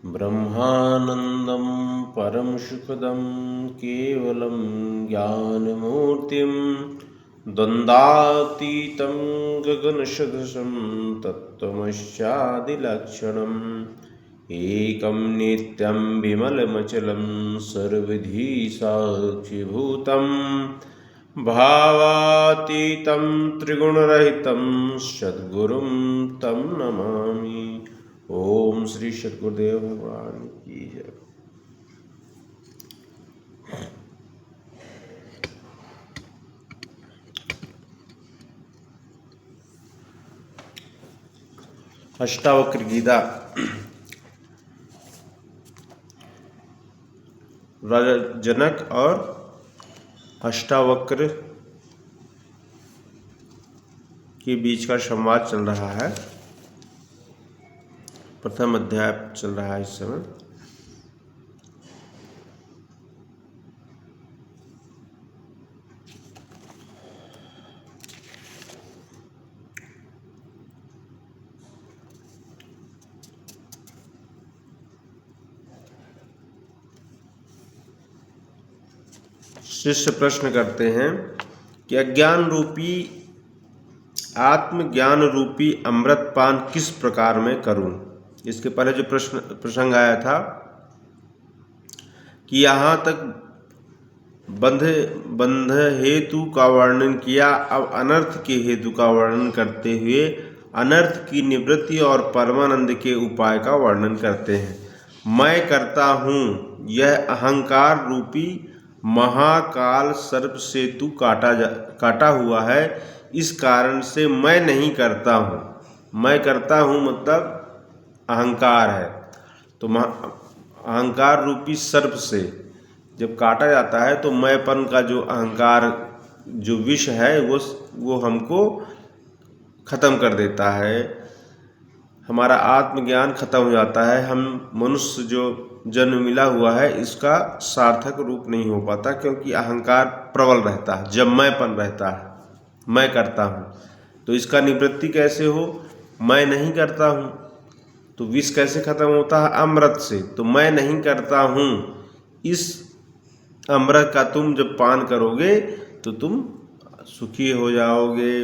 ब्रह्मानन्दं परमसुखदं केवलं ज्ञानमूर्तिं द्वन्द्वातीतं गगनसदृशं तत्त्वमस्यादिलक्षणम् एकं नित्यं विमलमचलं सर्वधी साक्षिभूतं भावातीतं त्रिगुणरहितं सद्गुरुं तं नमामि। ओम श्री सद्गुरुदेव भगवान की जय। अष्टावक्र गीता राजा जनक और अष्टावक्र के बीच का संवाद चल रहा है। प्रथम अध्याय चल रहा है इस समय। शिष्य प्रश्न करते हैं कि अज्ञान रूपी आत्मज्ञान रूपी अमृत पान किस प्रकार में करूं। इसके पहले जो प्रसंग आया था कि यहाँ तक बंध हेतु का वर्णन किया, अब अनर्थ के हेतु का वर्णन करते हुए अनर्थ की निवृत्ति और परमानंद के उपाय का वर्णन करते हैं। मैं करता हूँ, यह अहंकार रूपी महाकाल सर्प से तू काटा हुआ है, इस कारण से मैं नहीं करता हूँ। मैं करता हूँ मतलब अहंकार है, तो अहंकार रूपी सर्प से जब काटा जाता है तो मैंपन का जो अहंकार जो विष है वो हमको खत्म कर देता है। हमारा आत्मज्ञान खत्म हो जाता है। हम मनुष्य जो जन्म मिला हुआ है इसका सार्थक रूप नहीं हो पाता, क्योंकि अहंकार प्रबल रहता है, जब मैंपन रहता है, मैं करता हूँ। तो इसका निवृत्ति कैसे हो? मैं नहीं करता हूँ। तो विष कैसे खत्म होता है? अमृत से। तो मैं नहीं करता हूँ, इस अमृत का तुम जब पान करोगे तो तुम सुखी हो जाओगे,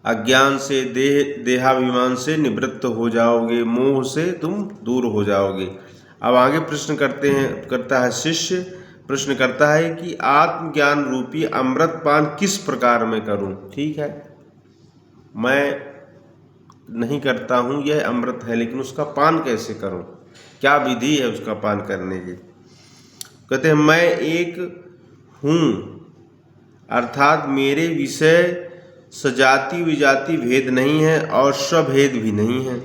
अज्ञान से देहाभिमान से निवृत्त हो जाओगे, मोह से तुम दूर हो जाओगे। अब आगे प्रश्न करता है शिष्य प्रश्न करता है कि आत्मज्ञान रूपी अमृत पान किस प्रकार में करूं। ठीक है, मैं नहीं करता हूं, यह अमृत है, लेकिन उसका पान कैसे करूं? क्या विधि है उसका पान करने की? कहते हैं मैं एक हूं, अर्थात मेरे विषय सजाति विजाति भेद नहीं है और स्वभेद भी नहीं है।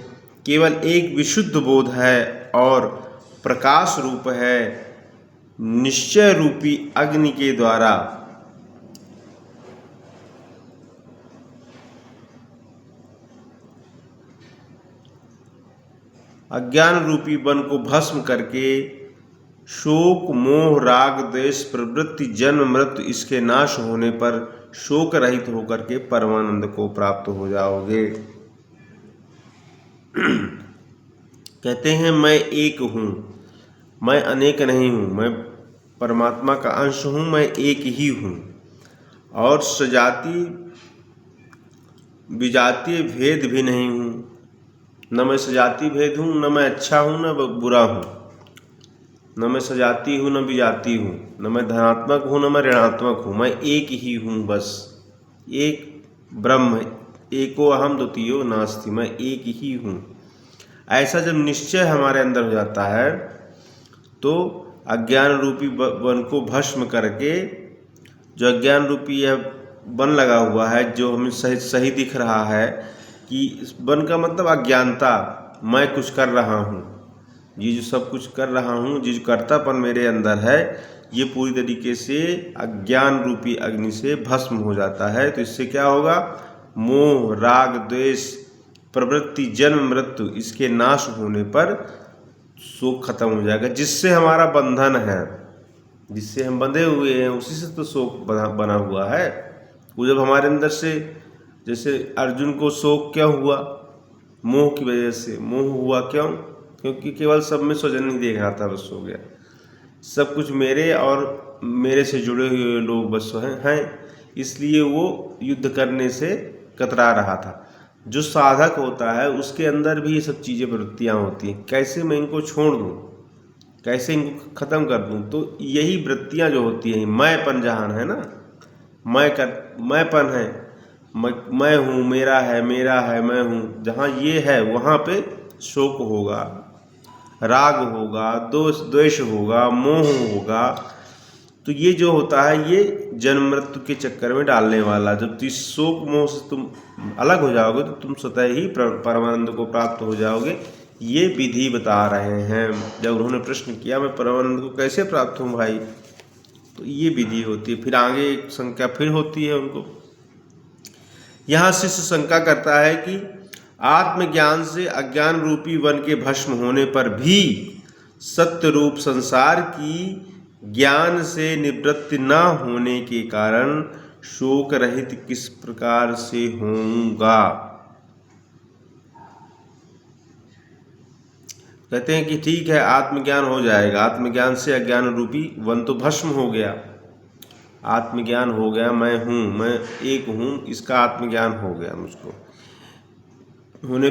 केवल एक विशुद्ध बोध है और प्रकाश रूप है, निश्चय रूपी अग्नि के द्वारा अज्ञान रूपी वन को भस्म करके शोक मोह राग द्वेष प्रवृत्ति जन्म मृत्यु इसके नाश होने पर शोक रहित होकर के परमानंद को प्राप्त हो जाओगे। कहते हैं मैं एक हूँ, मैं अनेक नहीं हूँ, मैं परमात्मा का अंश हूँ, मैं एक ही हूँ। और सजाति विजातीय भेद भी नहीं हूँ, न मैं सजाति भेद हूँ, न मैं अच्छा हूँ न बुरा हूँ, न मैं सजाती हूँ न विजाती हूँ, न मैं धनात्मक हूँ न मैं ऋणात्मक हूँ, मैं एक ही हूँ। बस एक ब्रह्म, एको अहम द्वितीयो नास्ति, मैं एक ही हूँ। ऐसा जब निश्चय हमारे अंदर हो जाता है तो अज्ञान रूपी वन को भस्म करके, जो अज्ञान रूपी यह वन लगा हुआ है, जो हमें सही दिख रहा है कि वन का मतलब अज्ञानता, मैं कुछ कर रहा हूँ, ये जो सब कुछ कर रहा हूँ, जो कर्तापन मेरे अंदर है, ये पूरी तरीके से अज्ञान रूपी अग्नि से भस्म हो जाता है। तो इससे क्या होगा? मोह राग द्वेष प्रवृत्ति जन्म मृत्यु इसके नाश होने पर शोक खत्म हो जाएगा। जिससे हमारा बंधन है, जिससे हम बंधे हुए हैं, उसी से तो शोक बना हुआ है। वो जब हमारे अंदर से, जैसे अर्जुन को शोक क्या हुआ? मोह की वजह से। मोह हुआ क्यों? क्योंकि केवल सब में स्वजन ही देख रहा था, बस हो गया। सब कुछ मेरे और मेरे से जुड़े हुए लोग बस हैं, इसलिए वो युद्ध करने से कतरा रहा था। जो साधक होता है उसके अंदर भी ये सब चीज़ें प्रवृत्तियाँ होती हैं, कैसे मैं इनको छोड़ दूँ, कैसे इनको ख़त्म कर दूँ। तो यही वृत्तियाँ जो होती हैं, मैंपन जहाँ है ना, मैंपन है, मैं हूँ, मेरा है, मैं हूँ, जहाँ ये है वहाँ पे शोक होगा, राग होगा, द्वेष होगा, मोह होगा। तो ये जो होता है ये जन्म मृत्यु के चक्कर में डालने वाला। जब इस शोक मोह से तुम अलग हो जाओगे तो तुम स्वतः ही परमानंद को प्राप्त हो जाओगे। ये विधि बता रहे हैं। जब उन्होंने प्रश्न किया मैं परमानंद को कैसे प्राप्त हूँ भाई, तो ये विधि होती है। फिर आगे एक शंका फिर होती है उनको। यहाँ शिष्य शंका करता है कि आत्मज्ञान से अज्ञान रूपी वन के भस्म होने पर भी सत्य रूप संसार की ज्ञान से निवृत्ति न होने के कारण शोक रहित किस प्रकार से होऊंगा। कहते हैं कि ठीक है, आत्मज्ञान हो जाएगा, आत्मज्ञान से अज्ञान रूपी वन तो भस्म हो गया, आत्मज्ञान हो गया, मैं हूँ, मैं एक हूँ, इसका आत्मज्ञान हो गया मुझको होने,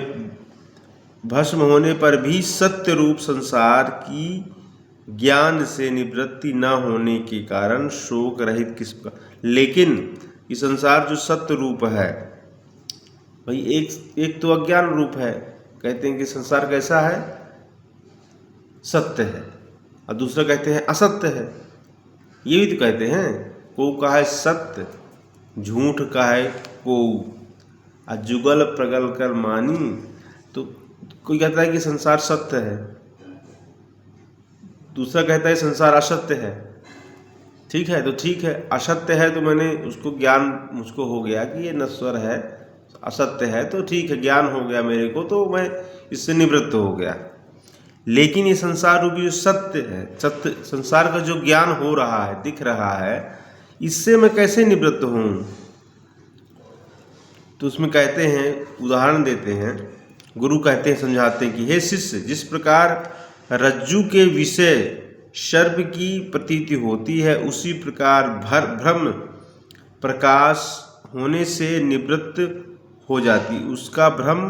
भस्म होने पर भी सत्य रूप संसार की ज्ञान से निवृत्ति न होने के कारण शोक रहित किस प्रकार। लेकिन ये संसार जो सत्य रूप है भाई, एक तो अज्ञान रूप है। कहते हैं कि संसार कैसा है, सत्य है, और दूसरा कहते हैं असत्य है। ये भी तो कहते हैं, को कहा है सत्य, झूठ का है को, जुगल प्रगल कर मानी। तो कोई कहता है कि संसार सत्य है, दूसरा कहता है संसार असत्य है। ठीक है, तो ठीक है, असत्य है तो मैंने उसको ज्ञान मुझको हो गया कि ये नश्वर है, असत्य है, तो ठीक है, ज्ञान हो गया मेरे को, तो मैं इससे निवृत्त हो गया। लेकिन ये संसार रूपी जो सत्य है, सत्य संसार का जो ज्ञान हो रहा है, दिख रहा है, इससे मैं कैसे निवृत्त हूँ। तो उसमें कहते हैं, उदाहरण देते हैं, गुरु कहते हैं, समझाते हैं कि हे शिष्य, जिस प्रकार रज्जु के विषय सर्प की प्रतीति होती है, उसी प्रकार भ्रम प्रकाश होने से निवृत्त हो जाती, उसका भ्रम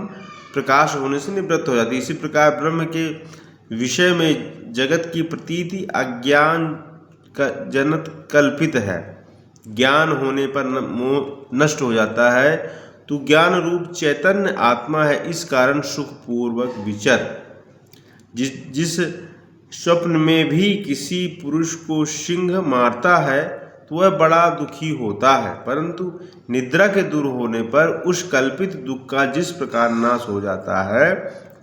प्रकाश होने से निवृत्त हो जाती। इसी प्रकार ब्रह्म के विषय में जगत की प्रतीति अज्ञान का जनत कल्पित है, ज्ञान होने पर मोह नष्ट हो जाता है। तो ज्ञान रूप चैतन्य आत्मा है, इस कारण सुखपूर्वक विचर। जिस स्वप्न में भी किसी पुरुष को सिंह मारता है तो वह बड़ा दुखी होता है, परंतु निद्रा के दूर होने पर उस कल्पित दुख का जिस प्रकार नाश हो जाता है,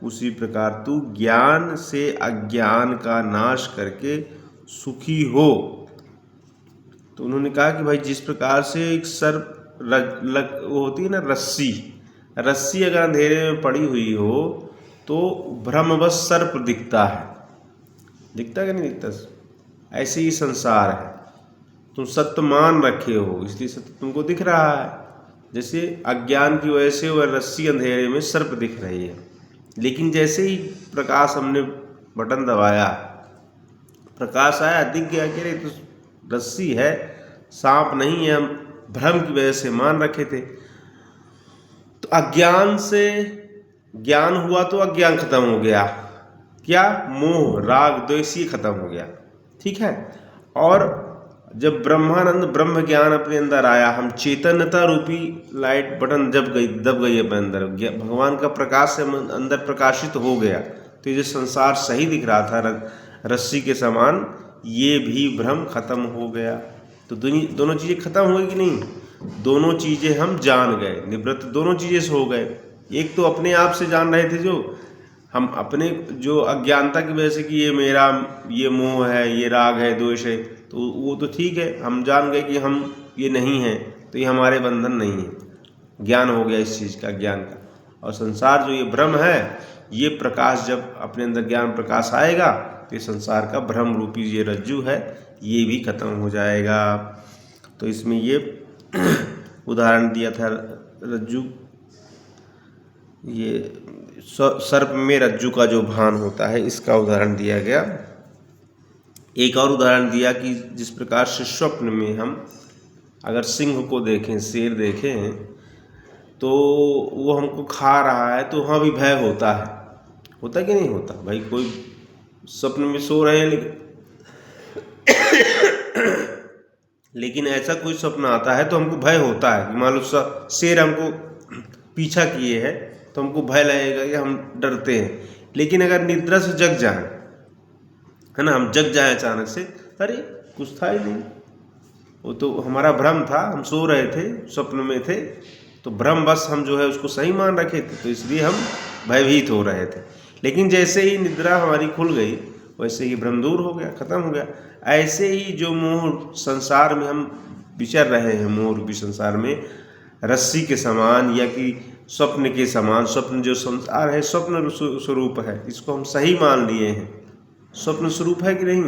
उसी प्रकार तू ज्ञान से अज्ञान का नाश करके सुखी हो। तो उन्होंने कहा कि भाई, जिस प्रकार से एक सर्प वो होती है ना, रस्सी अगर अंधेरे में पड़ी हुई हो तो भ्रमवश सर्प दिखता है, दिखता कि नहीं दिखता। ऐसे ही संसार है, तुम सत्य मान रखे हो इसलिए सत्य तुमको दिख रहा है। जैसे अज्ञान की वजह से वह रस्सी अंधेरे में सर्प दिख रही है, लेकिन जैसे ही प्रकाश हमने बटन दबाया, प्रकाश आया, दिख गया कि अरे तो रस्सी है, सांप नहीं है, हम भ्रम की वजह से मान रखे थे। तो अज्ञान से ज्ञान हुआ तो अज्ञान खत्म हो गया, क्या, मोह राग द्वेष ये खत्म हो गया। ठीक है, और जब ब्रह्मानंद ब्रह्म ज्ञान अपने अंदर आया, हम चैतन्यता रूपी लाइट बटन दब गई अपने अंदर, भगवान का प्रकाश से अंदर प्रकाशित हो गया, तो ये जो संसार सही दिख रहा था रस्सी के समान, ये भी भ्रम खत्म हो गया। तो दोनों चीज़ें खत्म हो गई कि नहीं, दोनों चीज़ें हम जान गए, निवृत्त दोनों चीज़ें से हो गए। एक तो अपने आप से जान रहे थे, जो हम अपने जो अज्ञानता की वजह से कि ये मेरा, ये मोह है, ये राग है, द्वेष है, तो वो तो ठीक है, हम जान गए कि हम ये नहीं हैं, तो ये हमारे बंधन नहीं है, ज्ञान हो गया इस चीज़ का, ज्ञान का। और संसार जो ये भ्रम है, ये प्रकाश जब अपने अंदर ज्ञान प्रकाश आएगा तो ये संसार का भ्रम रूपी ये रज्जु है, ये भी खत्म हो जाएगा। तो इसमें ये उदाहरण दिया था रज्जु, ये सर्प में रज्जु का जो भान होता है, इसका उदाहरण दिया गया। एक और उदाहरण दिया कि जिस प्रकार से स्वप्न में हम अगर सिंह को देखें, शेर देखें, तो वो हमको खा रहा है तो वहाँ भी भय होता है कि नहीं होता? भाई कोई स्वप्न में सो रहे हैं लेकिन ऐसा कोई स्वप्न आता है तो हमको भय होता है कि मान लो शेर हमको पीछा किए है तो हमको भय लगेगा कि हम डरते हैं। लेकिन अगर निद्रा से जग जाए, है ना, हम जग जाए अचानक से, अरे कुछ था ही नहीं, वो तो हमारा भ्रम था, हम सो रहे थे, स्वप्न में थे, तो भ्रम बस हम जो है उसको सही मान रखे थे, तो इसलिए हम भयभीत हो रहे थे। लेकिन जैसे ही निद्रा हमारी खुल गई वैसे ही भ्रम दूर हो गया, खत्म हो गया। ऐसे ही जो मोह संसार में हम विचर रहे हैं, मोह रूपी संसार में रस्सी के समान या कि स्वप्न के समान, स्वप्न जो संसार है स्वप्न स्वरूप है, इसको हम सही मान लिए हैं। स्वप्न स्वरूप है कि नहीं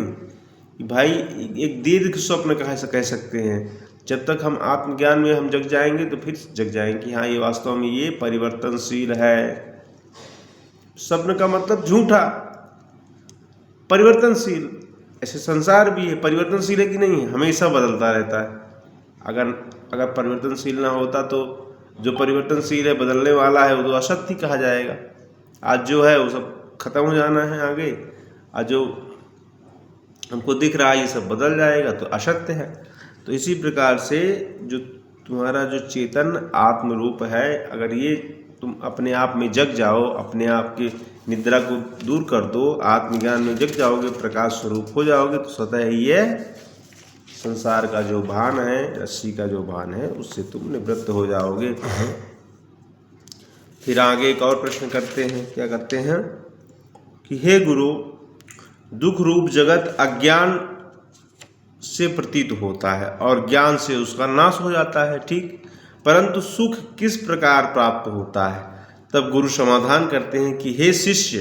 भाई? एक दीर्घ स्वप्न कह सकते हैं। जब तक हम आत्मज्ञान में हम जग जाएंगे तो फिर जग जाएंगे कि हाँ, ये वास्तव में ये परिवर्तनशील है। स्वप्न का मतलब झूठा, परिवर्तनशील। ऐसे संसार भी है, परिवर्तनशील है कि नहीं है? हमेशा बदलता रहता है। अगर परिवर्तनशील ना होता तो जो परिवर्तनशील है, बदलने वाला है, वो तो असत्य कहा जाएगा। आज जो है वो सब खत्म हो जाना है आगे, आज जो हमको दिख रहा है ये सब बदल जाएगा, तो असत्य है। तो इसी प्रकार से जो तुम्हारा जो चेतन आत्म रूप है, अगर ये तुम अपने आप में जग जाओ, अपने आप की निद्रा को दूर कर दो, आत्मज्ञान में जग जाओगे, प्रकाश स्वरूप हो जाओगे, तो स्वतः ही ये संसार का जो भान है, रस्सी का जो भान है, उससे तुम निवृत्त हो जाओगे। फिर आगे एक और प्रश्न करते हैं, क्या करते हैं कि हे गुरु, दुख रूप जगत अज्ञान से प्रतीत होता है और ज्ञान से उसका नाश हो जाता है, ठीक, परंतु सुख किस प्रकार प्राप्त होता है? तब गुरु समाधान करते हैं कि हे शिष्य,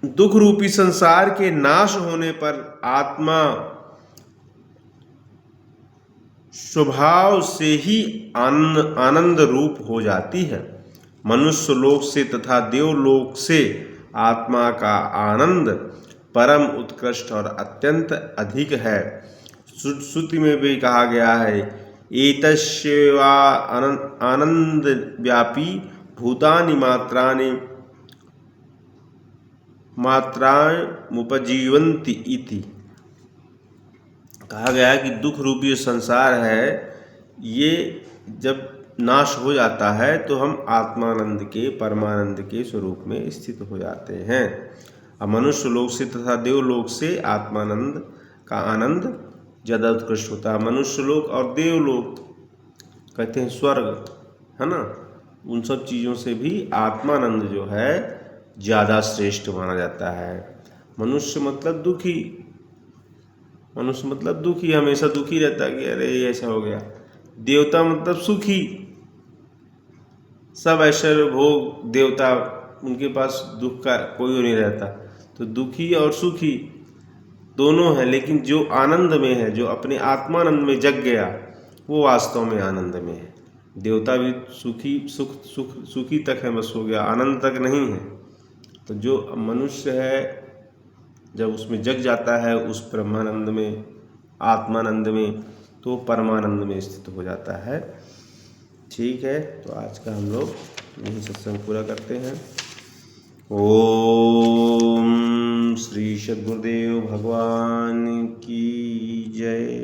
दुख रूपी संसार के नाश होने पर आत्मा स्वभाव से ही आनंद रूप हो जाती है। मनुष्य लोक से तथा देवलोक से आत्मा का आनंद परम उत्कृष्ट और अत्यंत अधिक है। श्रुति में भी कहा गया है, एतस्यैवा आनंद व्यापी भूतानि मात्रामुपजीवन्ति इति। कहा गया है कि दुख रूपी संसार है, ये जब नाश हो जाता है तो हम आत्मानंद के, परमानंद के स्वरूप में स्थित हो जाते हैं। अब मनुष्य लोक से तथा देवलोक से आत्मानंद का आनंद ज़्यादा उत्कृष्ट होता है। मनुष्य लोक और देवलोक कहते हैं स्वर्ग, है ना, उन सब चीज़ों से भी आत्मानंद जो है ज़्यादा श्रेष्ठ माना जाता है। मनुष्य मतलब दुखी, मनुष्य मतलब दुखी, हमेशा दुखी रहता है कि अरे ऐसा हो गया। देवता मतलब सुखी, सब ऐश्वर्य भोग देवता, उनके पास दुख का कोई नहीं रहता। तो दुखी और सुखी दोनों हैं, लेकिन जो आनंद में है, जो अपने आत्मानंद में जग गया, वो वास्तव में आनंद में है। देवता भी सुखी तक है, बस हो गया, आनंद तक नहीं है। तो जो मनुष्य है जब उसमें जग जाता है उस ब्रह्मानंद में, आत्मानंद में, तो परमानंद में स्थित हो जाता है। ठीक है, तो आज का हम लोग यही सत्संग पूरा करते हैं। ओम श्री सद्गुरुदेव भगवान की जय।